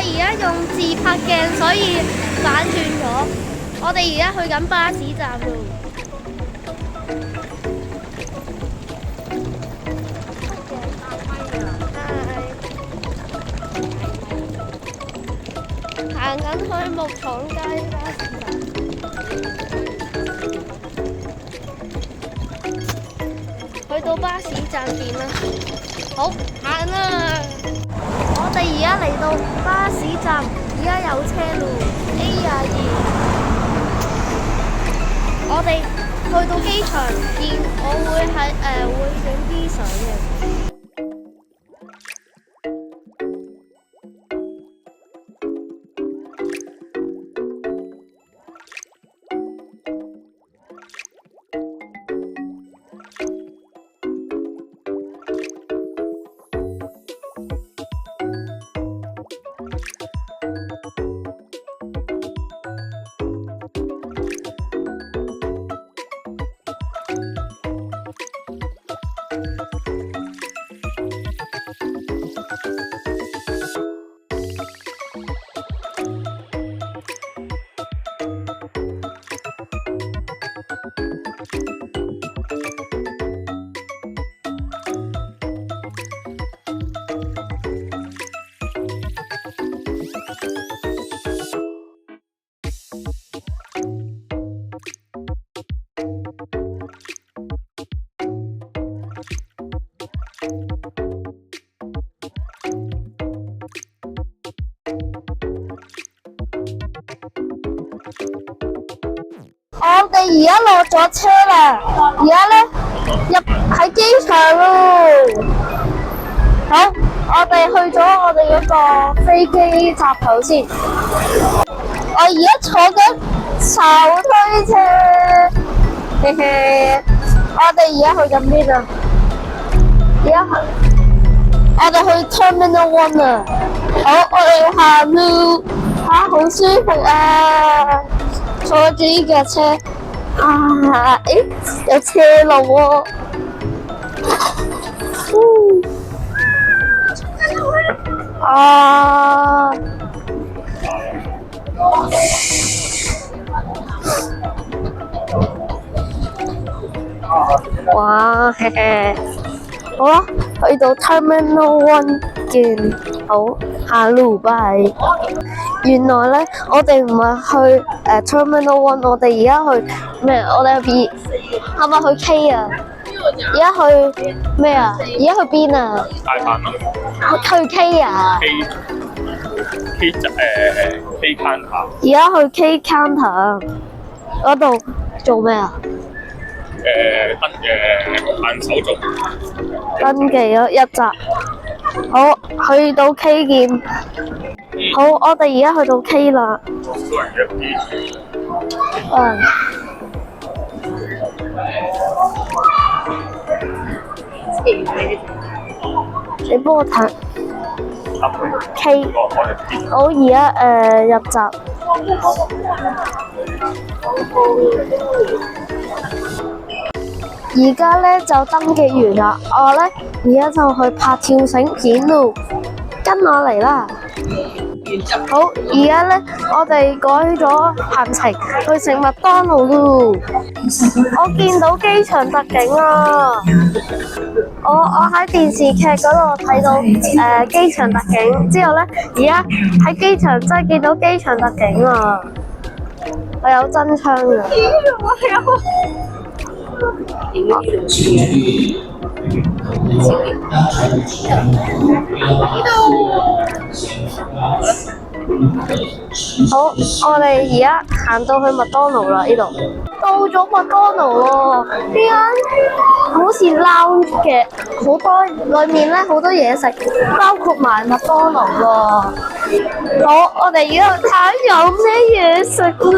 而家用自拍鏡，所以反轉咗。我哋而家去緊巴士站度。行緊去木廠街巴士站。去到巴士站見啦。好，行啦！我哋而家嚟到巴士站，而家有車路 A22。我哋去到機場見，我會影啲相嘅。我哋而家落咗車啦，而家咧入喺機場咯。好，我哋去咗我哋嗰個飛機閘口先。我而家坐緊手推車，嘿嘿。我哋而家去緊邊啊？我哋去 Terminal 1啊。好，我哋要行路，好舒服啊！坐住呢架車啊！有車路喎。哇，嘿嘿，好啦，去到 Terminal 1見，好，行路拜。原來咧，我哋唔係去Terminal 1，我哋而家去咩？我哋係咪去 K 啊？而家去咩啊？而家去邊啊？大阪咯。去 K 啊 ？K counter。而家去 K counter 嗰度做咩啊？辦手續。登記咗一集。好，去到 K 見。好，我哋而家去到 K 啦。多人約啲。你幫我睇 K。好，而家入閘。而家咧就登記完啦，我咧而家就去拍跳繩片咯，跟我嚟啦。好，而家咧我哋改咗行程去食麥當勞咯。我見到機場特警啊！我喺電視劇嗰度睇到機場特警，之後咧而家喺機場真係見到機場特警啊！我有真槍㗎。好，我哋而家行到去麥當勞啦，呢度到咗麥當勞喎。呢間好似 lounge 嘅，好多裏面咧好多嘢食，包括埋麥當勞喎。好，我哋而家睇下有咩嘢食咯。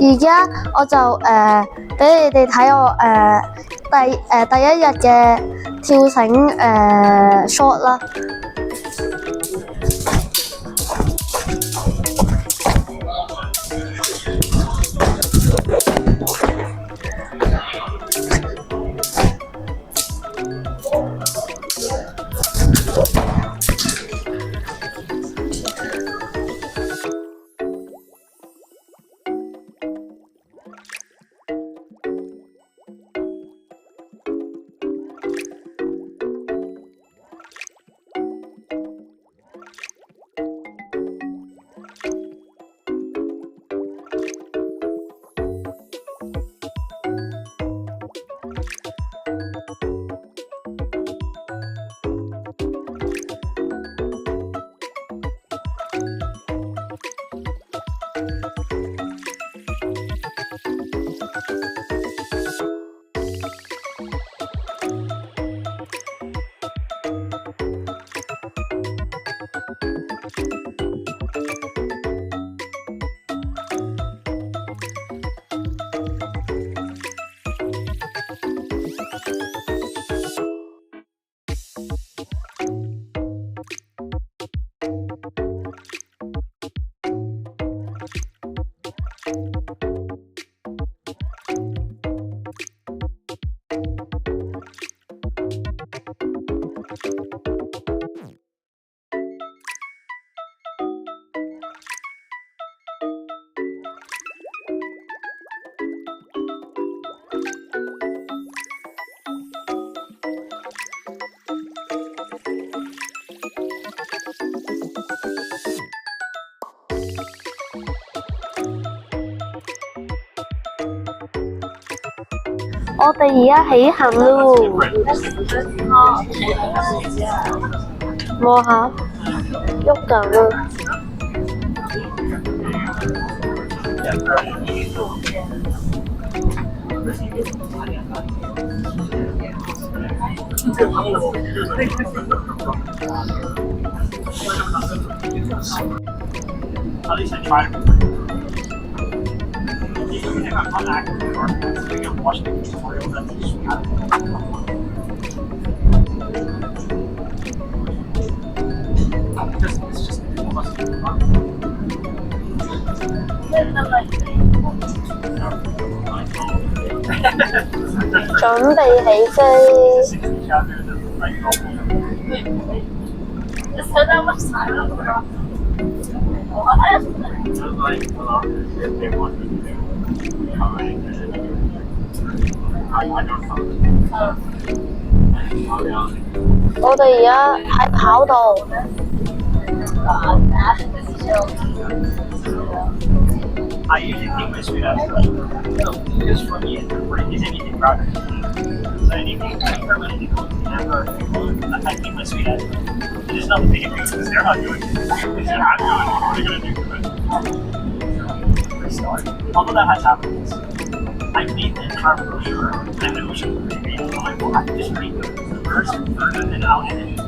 而家我就俾你哋睇我第一日嘅跳繩shot 啦。我哋而家起行咯，望下，喐緊啦。準備起飛。我哋而家喺跑道。I usually take my suit out because for me it's important is anything rather. So anything permanent, I take my suit out. There's nothing they can do because they're not doing it. If they're not doing it, what are they going to do to it? Although that has happened, I made the entire brochure and it was I just read the verse and then I'll edit it.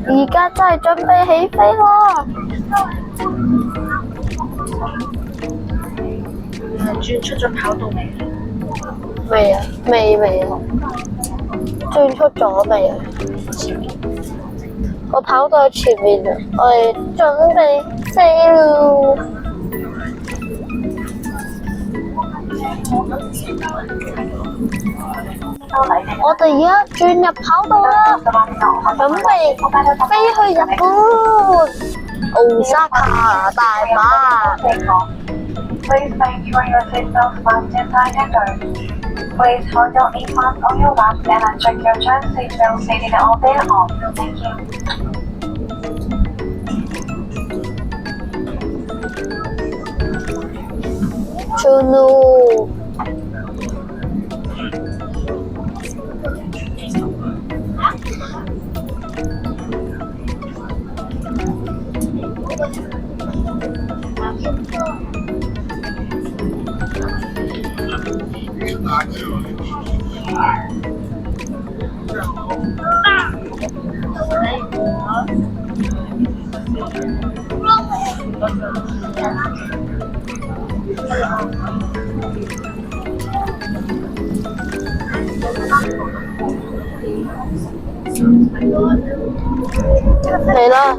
而家真係準備起飛啦！轉出咗跑道未？未啊，未啊，轉出咗未啊？前面。個跑道喺前面啊，我哋準備飛咯！我哋而家轉入跑道啦，準備飛去日本，Osaka 大阪。Please make sure your seatbelt fastened tight and good. Please hold your earphones on your lap and uncheck your child seatbelt seated all day long. Thank you. 出路。嚟啦！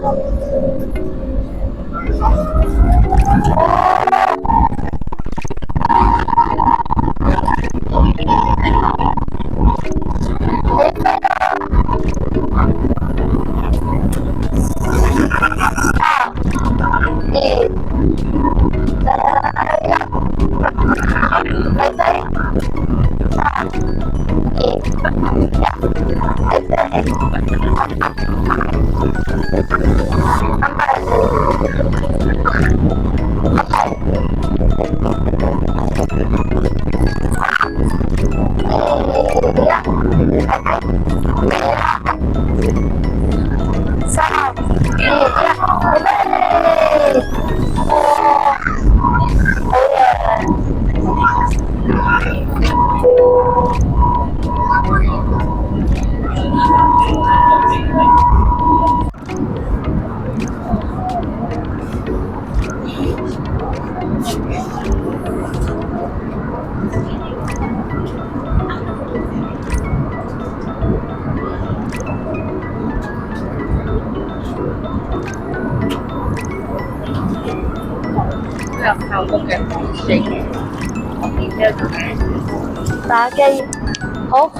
打機，好，我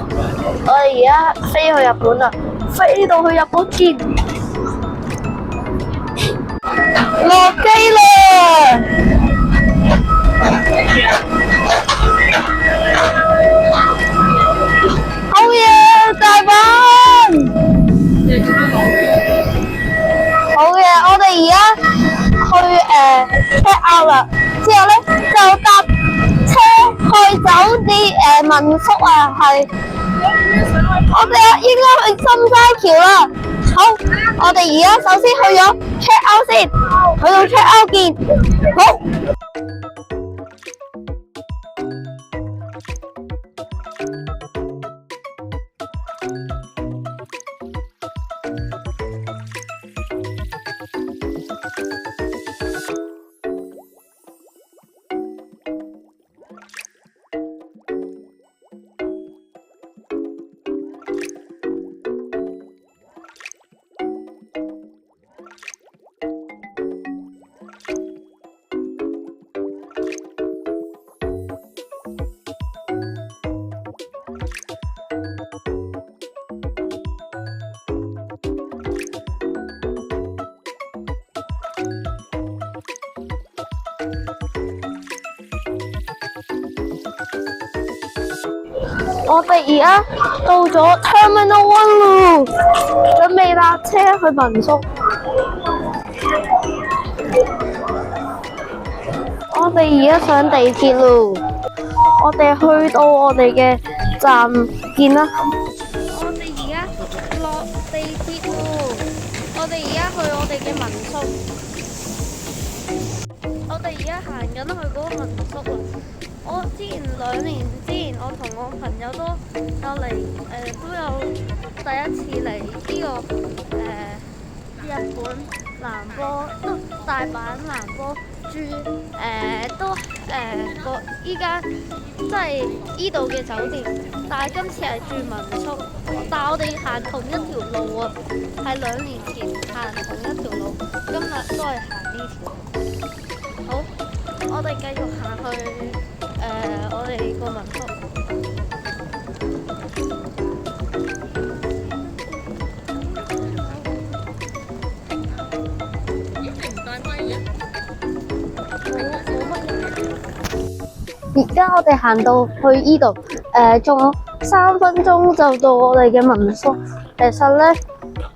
哋而家飛去日本啦，飛到去日本見，落機啦！好嘢，大阪！好嘅，我哋而家去check out啦，之後咧就搭車去酒店民宿啊，係我哋應該去心齋橋啦。好，我哋而家首先去咗 check out 先，去到 check out 見。好。我哋而家到咗 Terminal 1咯，準備搭車去民宿。我哋而家上地鐵咯，我哋去到我哋嘅站見啦。我哋而家落地鐵咯，我哋而家去我哋嘅民宿。我哋而家行緊去嗰個民宿啦。我之前2年之前，我同我朋友都有嚟，都有第一次嚟呢個日本南波，都大阪南波住都依間即係依度嘅酒店，但係今次係住民宿，但係我哋行同一條路啊，係2年前行同一條路，今日都係行呢條。好，我哋繼續行去。我哋個民宿，而家我哋行到去依度，仲3分鐘就到我哋嘅民宿。其實咧，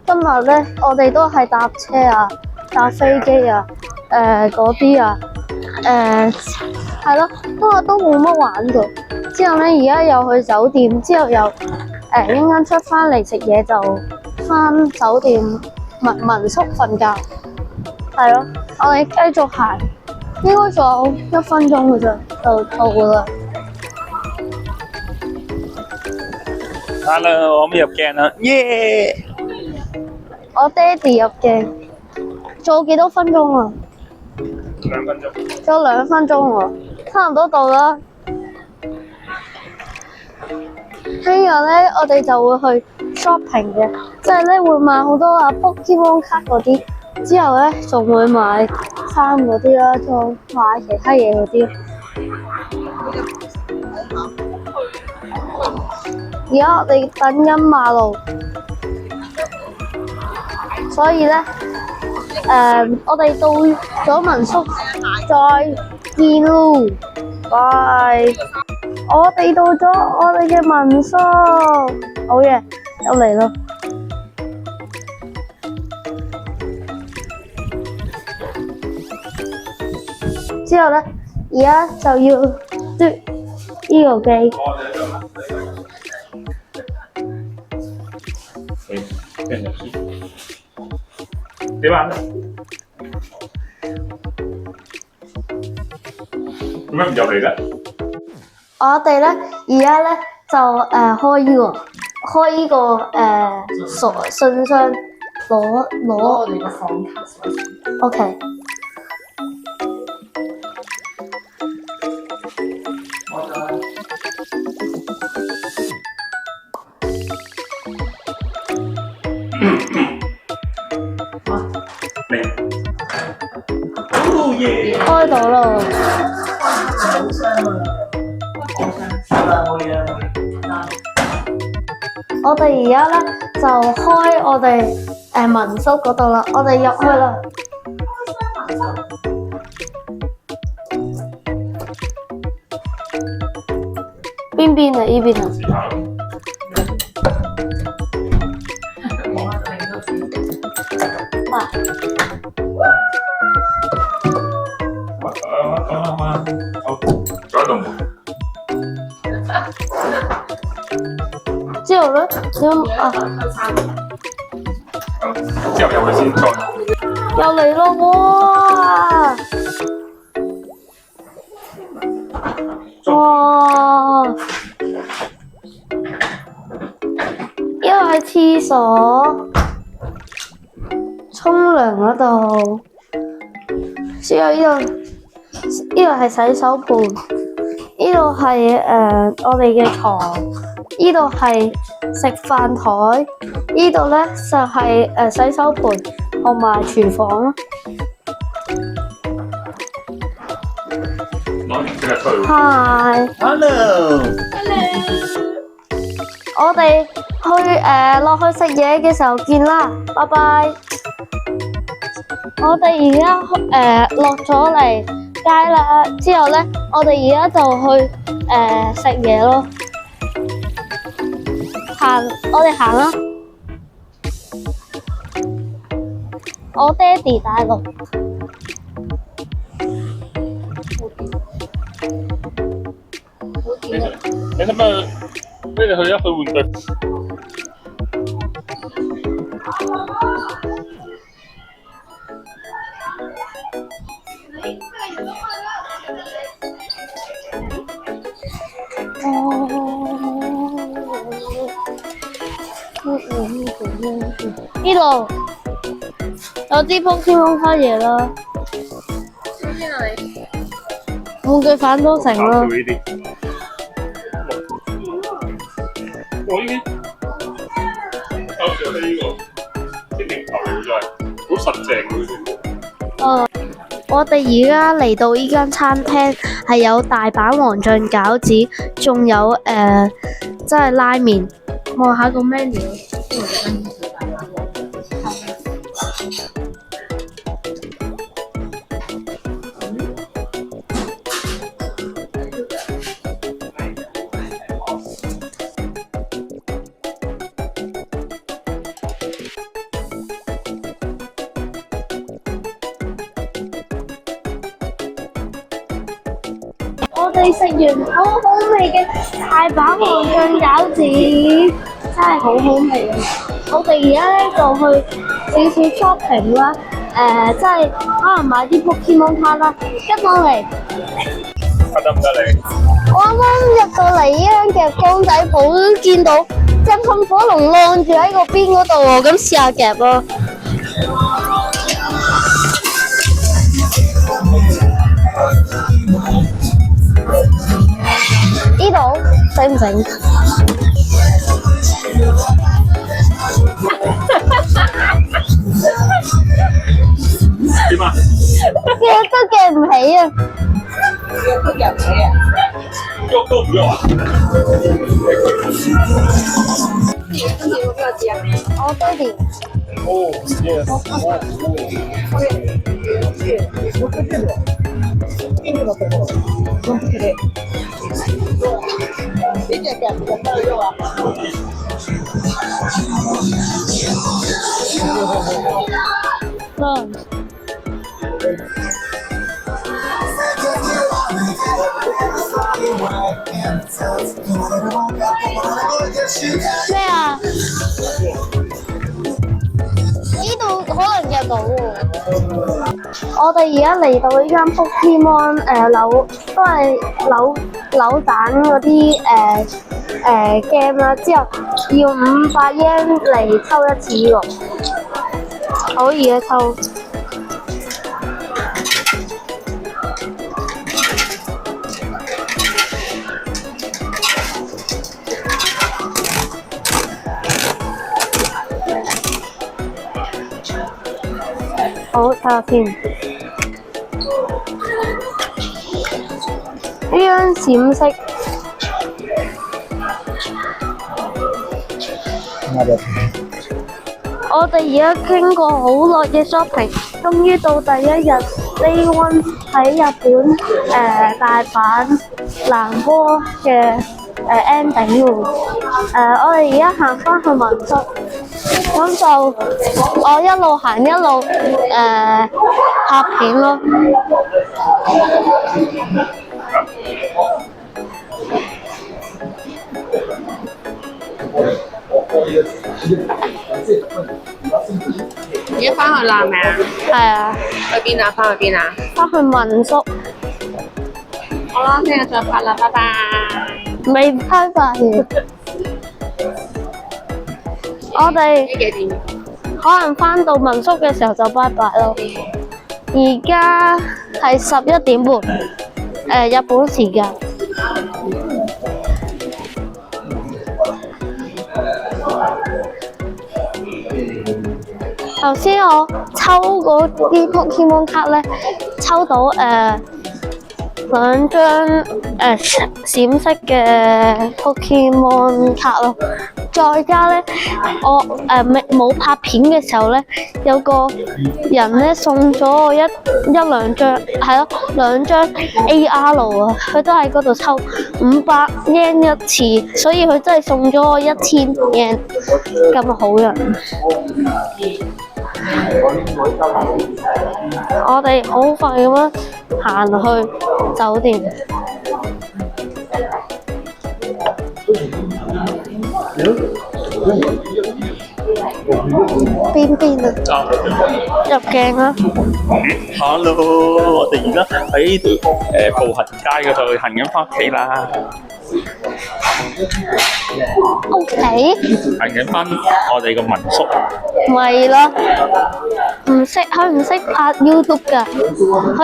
今日咧我哋都係搭車啊、搭飛機啊、嗰啲啊，係咯，都冇乜玩過。之後咧，而家又去酒店，之後又一陣間出翻嚟食嘢，就翻酒店民宿瞓覺。係咯，我哋繼續行，應該仲有1分鐘嘅啫，就到啦。Hello，我哋入鏡啦，耶！我爹哋入鏡，做幾多分鐘啊？ 2分鐘。仲有2分鐘喎，差唔多到啦。聽日咧，我哋就會去 shopping 嘅，即係咧會買好多Pokemon 卡嗰啲，之後咧仲會買衫嗰啲啦，仲買其他嘢嗰啲。而家我哋等緊馬路，所以咧，我哋到咗民宿再見咯，拜。我哋到咗我哋嘅民宿，好嘢，入嚟咯。之後咧，而家就要嘟呢個機。點啊？點解唔入嚟咧？我哋咧而家咧就開呢個信箱攞我哋個房卡鎖匙。 OK。開到咯。我哋而家咧就開我哋民宿嗰度啦，我哋入去啦。邊邊啊？呢邊啊？試下咯。好，仲有一道門。之後咧點啊？之後入去先再。又嚟咯！哇！哇！呢個係廁所，沖涼嗰度。之後呢度係洗手盆，呢度係我哋嘅床，呢度係食飯台，呢度咧就係洗手盆同埋廚房咯。攞完即刻出去。Hi。Hello。我哋去落去食嘢嘅時候見啦，拜拜。我哋而家落咗嚟街啦，之後咧，我哋而家就去食嘢咯。我哋行啦。我爹哋帶路。你使唔使俾你去換對？呢度有啲 Pokemon 卡嘢啦。邊啊你？玩具反斗城啦。我呢啲，我上呢個天靈球嚟真係好實淨嘅。我哋而家嚟到呢間餐廳，係有大阪皇醬餃子，仲有即係拉麵。望下個 menu。我哋食完好好味嘅大阪皇醬餃子，真係好好味啊！我哋而家咧就去少少 shopping 啦，即係可能買啲 Pokemon 卡啦，跟我嚟。得唔得你？我啱啱入到嚟呢間夾公仔鋪，見到隻噴火龍晾住喺個邊嗰度喎，咁試下夾咯。呢度整唔整？點啊？都記唔起啊！喐都唔喐啊！我爹哋。哦，yes。咩啊？呢度可能入到喎。我哋而家嚟到呢間 Pokemon 扭，都係扭蛋嗰啲game 啦，之後要500 yen 嚟抽一次喎，好易嘅抽。好，睇下先。呢張閃色，我哋而家經過好耐嘅 shopping，終於到第一日 Day One 喺日本大阪南波嘅ending 喎。我哋而家行返去民宿。咁就我一路行一路拍片咯。而家翻去啦，係咪啊？係啊。去邊啊？翻去邊啊？翻去民宿。好啦，聽日再拍啦，拜拜。未拜拜。我哋幾點？可能翻到民宿嘅時候就拜拜咯。而家係11點半，日本時間。頭先我抽嗰啲 Pokemon 卡咧，抽到2張閃色嘅 Pokemon 卡咯。再加咧，我冇拍片嘅時候咧，有個人咧送咗我一兩張，係咯，2張 AR 啊，佢都喺嗰度抽500 yen 一次，所以佢真係送咗我1000 yen 咁好人。我哋好快咁樣行去酒店。邊啊？入鏡啦！Hello， 我哋而家喺步行街嗰度行緊返屋企啦。屋企？行緊返我哋個民宿。咪咯，佢唔識拍 YouTube 㗎，佢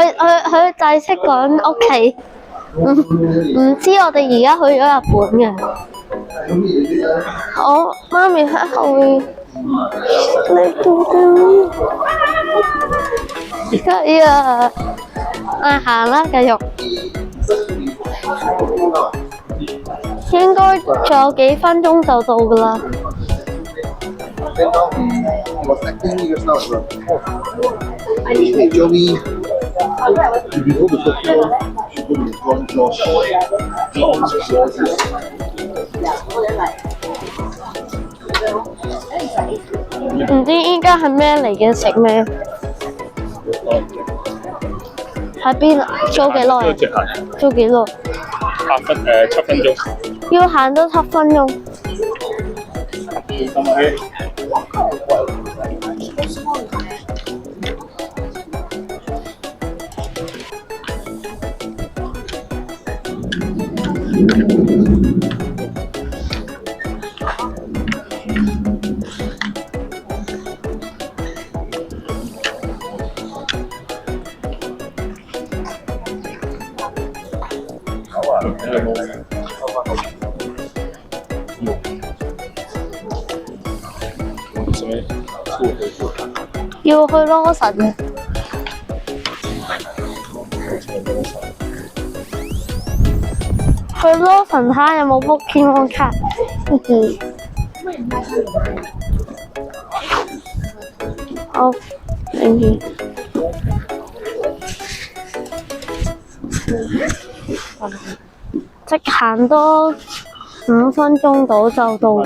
就係識講屋企，唔知我哋而家去咗日本嘅。我媽咪喺後面，係啊，行啦，繼續。應該仲有幾分鐘就到㗎啦。唔知依家係咩嚟嘅？食咩？喺邊啊？租幾耐啊？租幾耐7分鐘。要行多7分鐘。要去羅神嘅。去羅神睇下有冇 Pokemon 卡。好，thank you。即行多5分鐘到就到。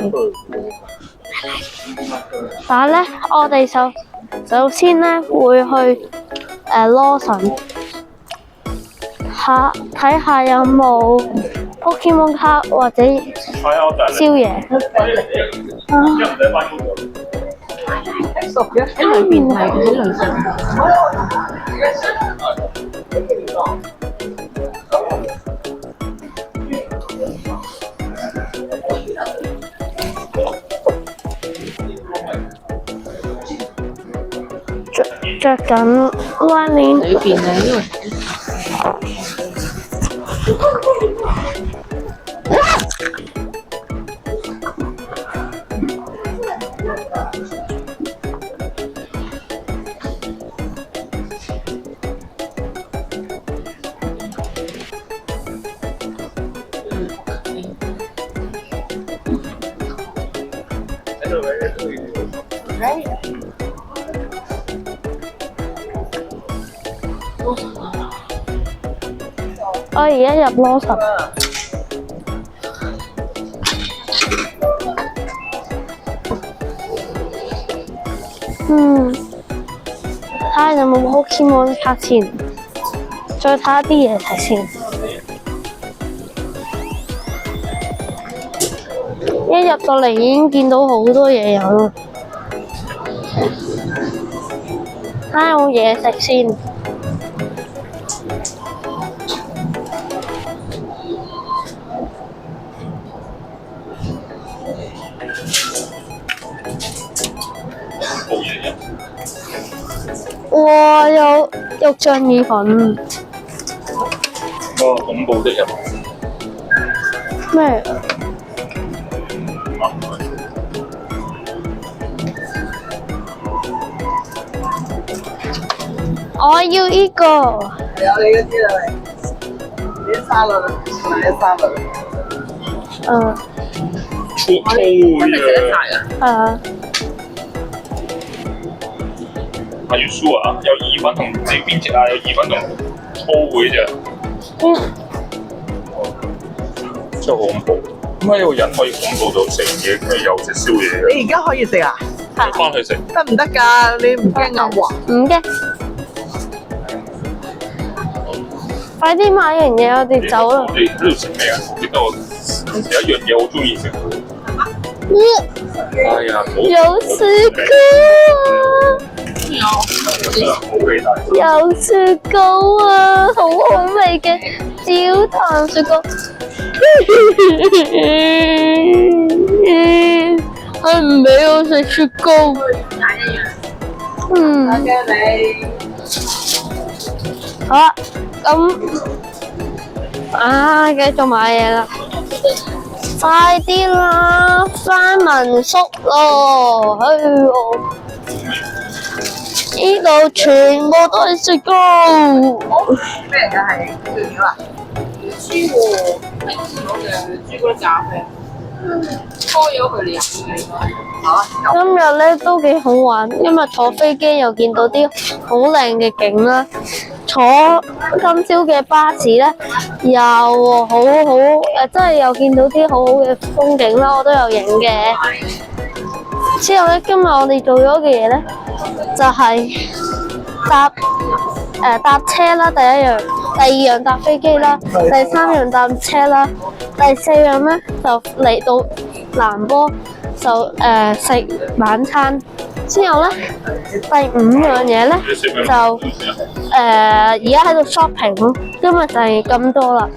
但係咧，我哋首先咧會去羅神睇下有冇 Pokemon 卡或者宵夜。熟嘅喺裏邊係喺裏上。着緊拉鏈。裏邊啊，因為我而家入羅神。睇下有冇 Pokemon 卡先，再睇下啲嘢睇先。一入到嚟已經見到好多嘢飲啦，睇下有冇嘢食先。哇！有肉醬意粉。恐怖的人。咩？我要呢個。係啊，你嗰啲啦，你啲沙律，買啲沙律。粗真係食得晒啊！阿月酥啊，有意粉同你邊隻啊？有意粉同粗嗰隻，真係好恐怖。點解一個人可以恐怖到食嘢，佢又食宵夜嘅？你而家可以食啊？翻去食得唔得㗎？你唔驚嘔啊？唔驚。快啲買完嘢，我哋走啦。你喺度食咩啊？記得我有一樣嘢好中意食。哎呀，有雪糕啊！好味大。有雪糕啊，好好味嘅焦糖雪糕。佢唔俾我食雪糕。我驚你。好啦，咁繼續買嘢啦。快啲啦，返民宿咯！哎呦，呢度全部都係雪糕。咩嚟㗎？係最料啊？豬和冰咗嘅朱古力咖啡，開咗佢哋飲嘅。今日咧都幾好玩，因為坐飛機又見到啲好靚嘅景啦，坐今朝嘅巴士咧又好真係又見到啲好好嘅風景啦，我都有影嘅。之後咧，今日我哋做咗嘅嘢咧，就係搭車啦，第一樣，第二樣搭飛機啦，第三樣搭車啦，第四樣咧就嚟到南波就食晚餐。之後咧，第5樣嘢咧就而家喺度 shopping 咯，今日就係咁多啦。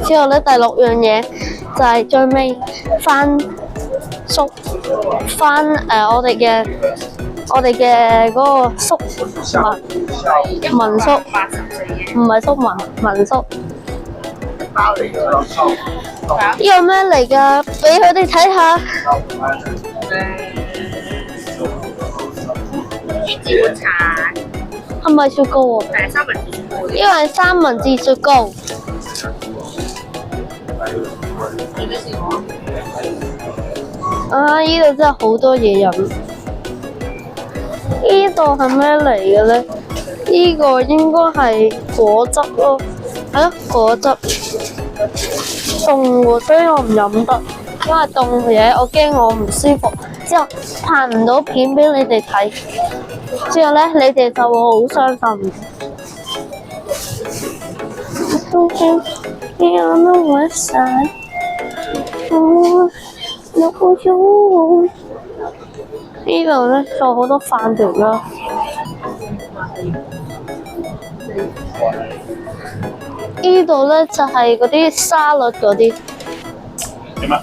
之後咧，第6樣嘢就係最尾翻我哋嘅嗰個民宿，唔係宿民宿。包嚟㗎咯。呢個咩嚟㗎？俾佢哋睇下。魚子抹茶，係咪雪糕啊？係三文治雪糕。呢個係三文治雪糕。你都試過？啊！呢度真係好多嘢飲。呢度係咩嚟嘅咧？呢個應該係果汁咯，係咯，果汁。凍喎，所以我唔飲得，因為凍嘢我驚我唔舒服。之後拍唔到片俾你哋睇，之後咧你哋就會好傷心。呢度咧仲有好多飯團啦。呢度咧就係嗰啲沙律嗰啲。點啊？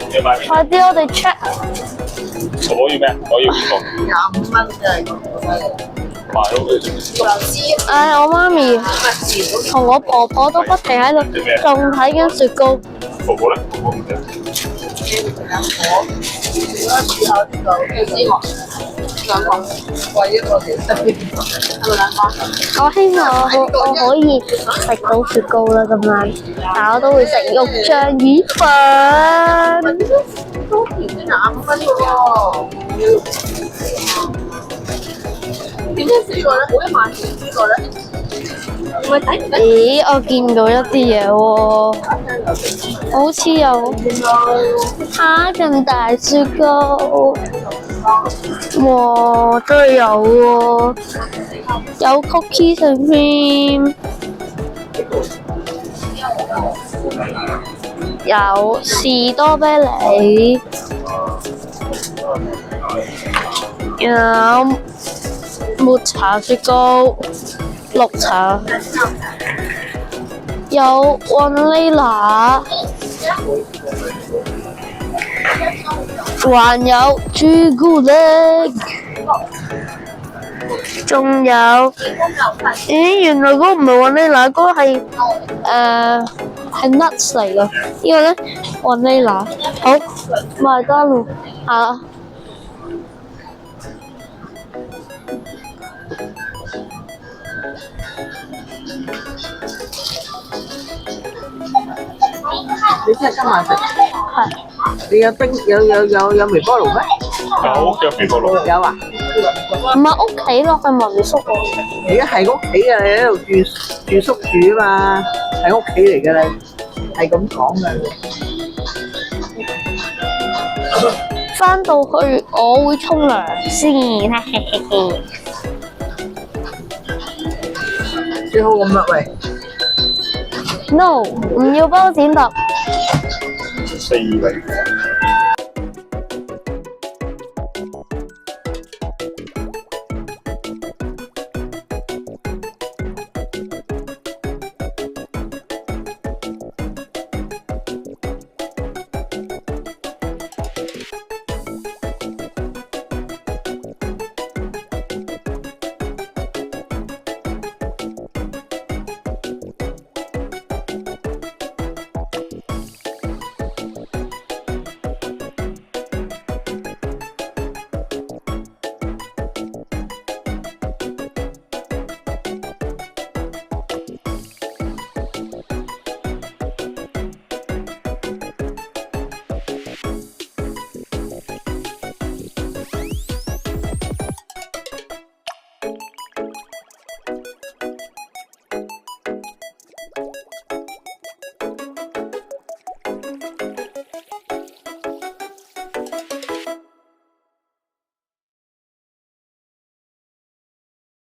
你買邊？快啲，我哋 check。我要咩？我要邊個？25蚊真係咁買咗佢。我媽咪同我婆婆都不停喺度仲睇緊雪糕。婆婆咧？婆婆唔食。貴一個其實係咪兩個？我希望我可以食到雪糕啦咁樣，但我都會食肉醬意粉。都甜啲25蚊喎。點解呢個咧？好一萬點呢個咧？唔係睇唔得。咦，我見到一啲嘢喎，好似有哈根大雪糕，哇，真係有喎，有 cookies and cream， 有士多啤梨，有抹茶雪糕。綠茶，有雲呢拿，還有朱古力，仲有，咦，原來嗰個唔係雲呢拿，嗰個係nuts 嚟㗎。呢個咧雲呢拿，好，麥當勞啊。你真係今晚食？係。你有冰有微波爐咩？有微波爐。有啊。唔係屋企咯，係民宿喎。而家係屋企啊！你喺度住宿住啊嘛，係屋企嚟㗎啦，係咁講㗎。返到去我會沖涼先，最好咁啦，喂。No， 唔要包剪揼。4位。